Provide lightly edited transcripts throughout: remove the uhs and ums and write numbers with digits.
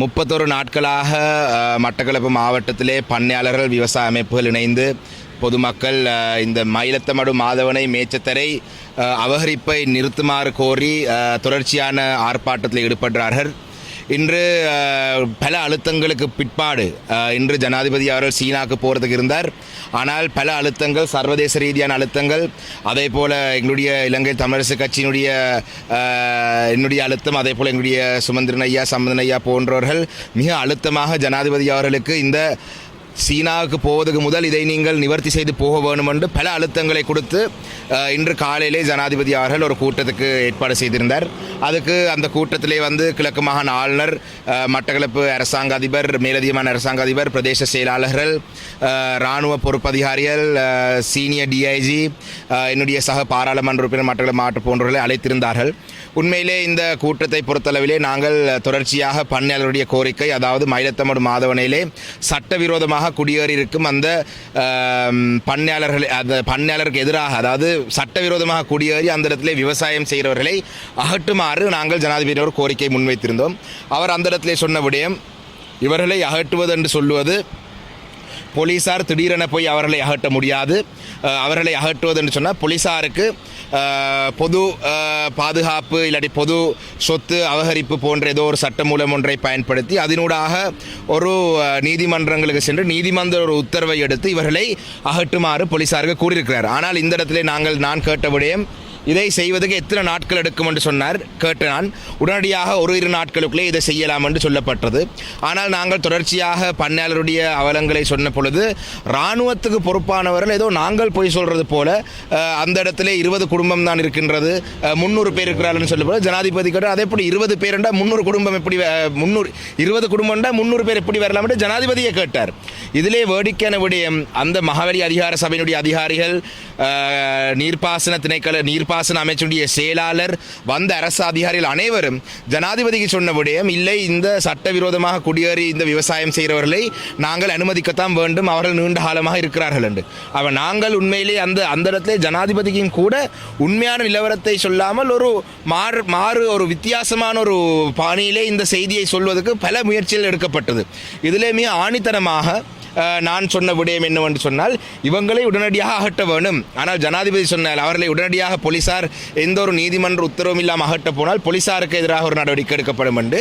31 நாட்களாக மட்டக்களப்பு மாவட்டத்திலே பண்ணையாளர்கள் விவசாய அமைப்புகள் இணைந்து பொதுமக்கள் இந்த மயிலத்தமடு மாதவனை மேச்சத்தரை அபகரிப்பை நிறுத்துமாறு கோரி தொடர்ச்சியான ஆர்ப்பாட்டத்தில் ஈடுபடுறார்கள். இன்று பல அழுத்தங்களுக்கு பிற்பாடு இன்று ஜனாதிபதி அவர்கள் சீனாவுக்கு போகிறதுக்கு இருந்தார். ஆனால் பல அழுத்தங்கள், சர்வதேச ரீதியான அழுத்தங்கள், அதே போல் எங்களுடைய இலங்கை தமிழரசு கட்சியினுடைய என்னுடைய அழுத்தம், அதே போல் எங்களுடைய சுமந்திரன் ஐயா, சம்பந்தன் ஐயா போன்றவர்கள் மிக அழுத்தமாக ஜனாதிபதி அவர்களுக்கு இந்த சீனாவுக்கு போவதற்கு முதல் இதை நீங்கள் நிவர்த்தி செய்து போக வேண்டும் என்று பல அழுத்தங்களை கொடுத்து இன்று காலையிலே ஜனாதிபதி அவர்கள் ஒரு கூட்டத்துக்கு ஏற்பாடு செய்திருந்தார். அதுக்கு அந்த கூட்டத்திலே கிழக்கு மாகாண ஆளுநர், மட்டக்களப்பு அரசாங்க அதிபர், மேலதிகமான அரசாங்க அதிபர், பிரதேச செயலாளர்கள், இராணுவ பொறுப்பதிகாரிகள், சீனியர் டிஐஜி, என்னுடைய சக பாராளுமன்ற உறுப்பினர் மட்டக்களப்பு மாவட்ட போன்றவர்களை அழைத்திருந்தார்கள். உண்மையிலே இந்த கூட்டத்தை பொறுத்தளவிலே நாங்கள் தொடர்ச்சியாக பண்ணையாளருடைய கோரிக்கை, அதாவது மயிலத்தமடு மாதவனையிலே சட்டவிரோதமாக குடியேறி இருக்கும் அந்த பண்ணையாளருக்கு எதிராக, அதாவது சட்டவிரோதமாக குடியேறி அந்த இடத்திலே விவசாயம் செய்கிறவர்களை அகற்றுமாறு நாங்கள் ஜனாதிபதியோடு கோரிக்கை முன்வைத்திருந்தோம். அவர் அந்த இடத்திலே சொன்ன விடயம், இவர்களை அகற்றுவது என்று சொல்லுவது போலீஸார் திடீரென போய் அவர்களை அகற்ற முடியாது. அவர்களை அகற்றுவது என்று சொன்னால் போலீஸாருக்கு பொது பாதுகாப்பு இல்லாட்டி பொது சொத்து அபகரிப்பு போன்ற ஏதோ ஒரு சட்டமூலம் ஒன்றை பயன்படுத்தி அதனூடாக ஒரு நீதிமன்றங்களுக்கு சென்று நீதிமன்ற ஒரு உத்தரவை எடுத்து இவர்களை அகற்றுமாறு போலீஸாருக்கு கூறியிருக்கிறார். ஆனால் இந்த இடத்திலே நான் கேட்ட விடயம், இதை செய்வதற்கு எத்தனை நாட்கள் எடுக்கும் என்று சொன்னார். கேட்ட நான் உடனடியாக 1-2 நாட்களுக்குள்ளே இதை செய்யலாம் என்று சொல்லப்பட்டது. ஆனால் நாங்கள் தொடர்ச்சியாக பண்ணையாளருடைய அவலங்களை சொன்ன பொழுது இராணுவத்துக்கு பொறுப்பானவர்கள் ஏதோ நாங்கள் போய் சொல்கிறது போல அந்த இடத்துல 20 குடும்பம் தான் இருக்கின்றது, 300 பேர் இருக்கிறார்கள் சொல்லப்போது ஜனாதிபதி கேட்டால் அதே எப்படி 20 பேருண்டா 300 குடும்பம் எப்படி 20 குடும்பம்டா 300 பேர் எப்படி வரலாம் என்று ஜனாதிபதியை கேட்டார். இதிலே வேடிக்கையான விடயம், அந்த மகாவலி அதிகார சபையினுடைய அதிகாரிகள், நீர்ப்பாசன திணைக்கள நீர்ப்பாசன அமைச்சுடைய செயலாளர், வந்த அரசு அதிகாரிகள் அனைவரும் ஜனாதிபதிக்கு சொன்ன விடயம், இல்லை இந்த சட்டவிரோதமாக குடியேறி இந்த விவசாயம் செய்கிறவர்களை நாங்கள் அனுமதிக்கத்தான் வேண்டும், அவர்கள் நீண்ட காலமாக இருக்கிறார்கள் என்று. நாங்கள் உண்மையிலே அந்த இடத்துல ஜனாதிபதிக்கும் கூட உண்மையான நிலவரத்தை சொல்லாமல் ஒரு ஒரு வித்தியாசமான ஒரு பாணியிலே இந்த செய்தியை சொல்வதற்கு பல முயற்சிகள் எடுக்கப்பட்டது. இதிலே மிக ஆணித்தனமாக நான் சொன்ன விடயம் என்னவென்று சொன்னால், இவங்களை உடனடியாக அகற்ற வேண்டும். ஆனால் ஜனாதிபதி சொன்னால் அவர்களை உடனடியாக போலீசார் எந்த ஒரு நீதிமன்ற உத்தரவும் இல்லாமல் அகற்ற போனால் போலீசாருக்கு எதிராக ஒரு நடவடிக்கை எடுக்கப்படும் என்று.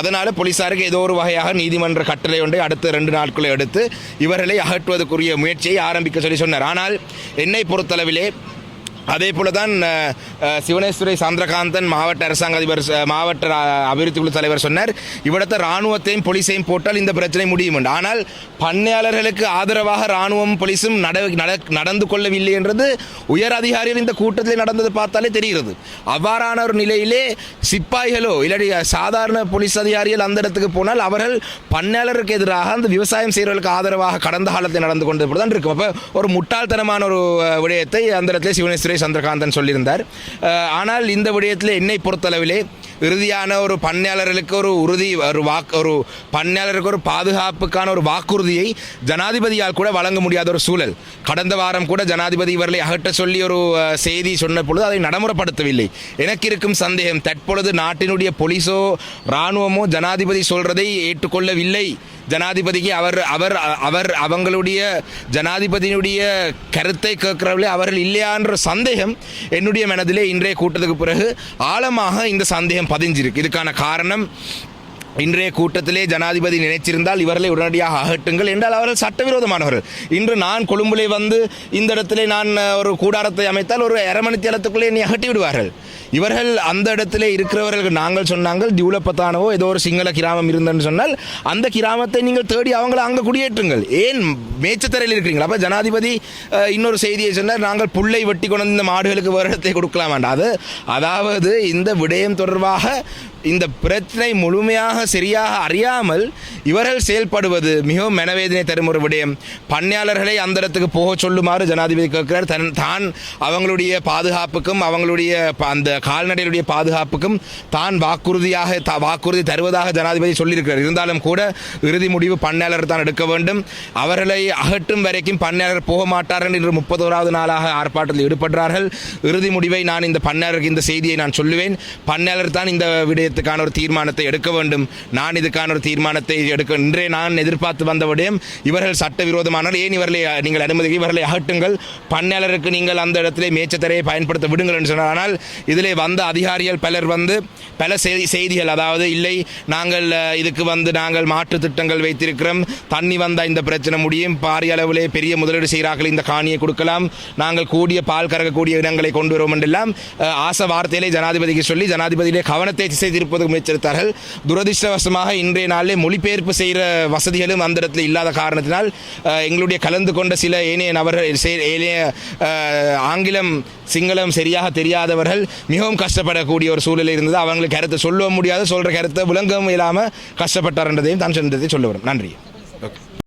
அதனால் போலீசாருக்கு ஏதோ ஒரு வகையாக நீதிமன்ற கட்டளை ஒன்றை அடுத்த 2 நாட்களை எடுத்து இவர்களை அகற்றுவதற்குரிய முயற்சியை ஆரம்பிக்க சொன்னார். ஆனால் என்னை பொறுத்தளவிலே அதே போல தான் சிவனேஸ்வரி சந்திரகாந்தன் மாவட்ட அரசாங்க அதிபர், மாவட்ட அபிவிருத்தி குழு தலைவர் சொன்னார், இவ்விடத்தை இராணுவத்தையும் போலீஸையும் போட்டால் இந்த பிரச்சனை முடியும் என்று. ஆனால் பண்ணையாளர்களுக்கு ஆதரவாக இராணுவம் போலீஸும் நடந்து கொள்ளவில்லை என்றது உயர் அதிகாரிகள் இந்த கூட்டத்தில் நடந்தது பார்த்தாலே தெரிகிறது. அவ்வாறான ஒரு நிலையிலே சிப்பாய்களோ இல்லாட்டி சாதாரண போலீஸ் அதிகாரிகள் அந்த இடத்துக்கு போனால் அவர்கள் பண்ணையாளருக்கு எதிராக அந்த விவசாயம் செய்கிறவர்களுக்கு ஆதரவாக கடந்த காலத்தில் நடந்து கொண்டது தான் இருக்கும். அப்போ ஒரு முட்டாள்தனமான ஒரு விடயத்தை அந்த இடத்துல சிவனேஸ்வரி சந்திரகாந்தன் சொல்லியிருந்தார். ஆனால் இந்த விடயத்தில் என்னை பொறுத்தளவிலே இறுதியான ஒரு பண்ணையாளர்களுக்கு ஒரு பண்ணையாளருக்கு ஒரு பாதுகாப்புக்கான ஒரு வாக்குறுதியை ஜனாதிபதியால் கூட வழங்க முடியாத ஒரு சூழல். கடந்த வாரம் கூட ஜனாதிபதி இவர்களை அகற்ற சொல்லி ஒரு செய்தி சொன்ன பொழுது அதை நடைமுறைப்படுத்தவில்லை. எனக்கு இருக்கும் சந்தேகம், தற்பொழுது நாட்டினுடைய போலீஸோ இராணுவமோ ஜனாதிபதி சொல்றதை ஏற்றுக்கொள்ளவில்லை. ஜனாதிபதிக்கு அவங்களுடைய ஜனாதிபதியினுடைய கருத்தை கேட்கிறவர்களே அவர்கள் இல்லையான்ற சந்தேகம் என்னுடைய மனதிலே இன்றைய கூட்டத்துக்கு பிறகு ஆழமாக இந்த சந்தேகம் பதிஞ்சிருக்கு. இதுக்கான காரணம், இன்றைய கூட்டத்திலே ஜனாதிபதி நினைச்சிருந்தால் இவர்களை உடனடியாக அகட்டுங்கள் என்றால் அவர்கள் சட்டவிரோதமானவர்கள். இன்று நான் கொழும்புலே இந்த இடத்திலே நான் ஒரு கூடாரத்தை அமைத்தால் ஒரு 1/2 மணி நேரத்துக்குள்ளே என்னை அகட்டி விடுவார்கள். இவர்கள் அந்த இடத்துல இருக்கிறவர்களுக்கு நாங்கள் சொன்னாங்கள், தியூலப்பத்தானவோ ஏதோ ஒரு சிங்கள கிராமம் இருந்தன்னு சொன்னால் அந்த கிராமத்தை நீங்கள் தேடி அவங்களை அங்கே குடியேற்றுங்கள். ஏன் மேச்சத்தரையில் இருக்கிறீங்களா? அப்போ ஜனாதிபதி இன்னொரு செய்தியை சொன்னார், நாங்கள் புல்லை வெட்டி கொண்டு இந்த மாடுகளுக்கு வேறு இடத்தை கொடுக்கலாமாண்டா. அதாவது இந்த விடயம் தொடர்பாக இந்த பிரச்சனை முழுமையாக சரியாக அறியாமல் இவர்கள் செயல்படுவது மிகவும் மனவேதனை தரும் ஒரு விடயம். பண்ணையாளர்களை அந்த இடத்துக்கு போக சொல்லுமாறு ஜனாதிபதி கேட்கிறார். தான் அவங்களுடைய பாதுகாப்புக்கும் அவங்களுடைய அந்த கால்நடைகளுடைய பாதுகாப்புக்கும் தான் வாக்குறுதி தருவதாக ஜனாதிபதி சொல்லியிருக்கிறார். இருந்தாலும் கூட இறுதி முடிவு பண்ணையாளர் தான் எடுக்க வேண்டும். அவர்களை அகற்றும் வரைக்கும் பண்ணையாளர் போக மாட்டார் என்று 31வது நாளாக ஆர்ப்பாட்டத்தில் ஈடுபடுறார்கள். இறுதி முடிவை நான் இந்த பண்ணையாளருக்கு இந்த செய்தியை நான் சொல்லுவேன். பண்ணையாளர் தான் இந்த விடயத்தை விடயத்துக்கான ஒரு தீர்மானத்தை எடுக்க வேண்டும். நான் இதுக்கான ஒரு தீர்மானத்தை எடுக்க இன்றே நான் எதிர்பார்த்து வந்த விடயம் இவர்கள் சட்டவிரோதமானால் ஏன் இவர்களை நீங்கள் அனுமதி இவர்களை அகட்டுங்கள், பண்ணையாளருக்கு நீங்கள் அந்த இடத்திலே மேய்ச்சத்தரையை பயன்படுத்த விடுங்கள் என்று சொன்னார். ஆனால் இதிலே வந்த அதிகாரிகள் பலர் பல செய்திகள், அதாவது இல்லை நாங்கள் இதுக்கு நாங்கள் மாற்று திட்டங்கள் வைத்திருக்கிறோம், தண்ணி வந்தால் இந்த பிரச்சனை முடியும், பாரிய அளவிலே பெரிய முதலீடு செய்கிறார்கள், இந்த காணியை கொடுக்கலாம், நாங்கள் கூடிய பால் கறக்கக்கூடிய இடங்களை கொண்டு வரும் என்றெல்லாம் ஆசை வார்த்தையிலே ஜனாதிபதிக்கு சொல்லி ஜனாதிபதியிலே கவனத்தை திசை திருப்பதற்கு முயற்சித்தார்கள். துரதிருஷ்டவசமாக இன்றைய நாளிலே மொழிபெயர்ப்பு செய்கிற வசதிகளும் அந்த இடத்துல இல்லாத காரணத்தினால் எங்களுடைய கலந்து கொண்ட சில ஏனைய நபர்கள் ஆங்கிலம் சிங்களம் சரியாக தெரியாதவர்கள் மிகவும் கஷ்டப்படக்கூடிய ஒரு சூழ்நிலை இருந்தது. அவங்களுக்கு கருத்தை சொல்ல முடியாது, சொல்கிற கருத்தை விளங்கவும் இல்லாமல் கஷ்டப்பட்டார் என்றதையும் தான் சொல்ல வரும். நன்றி.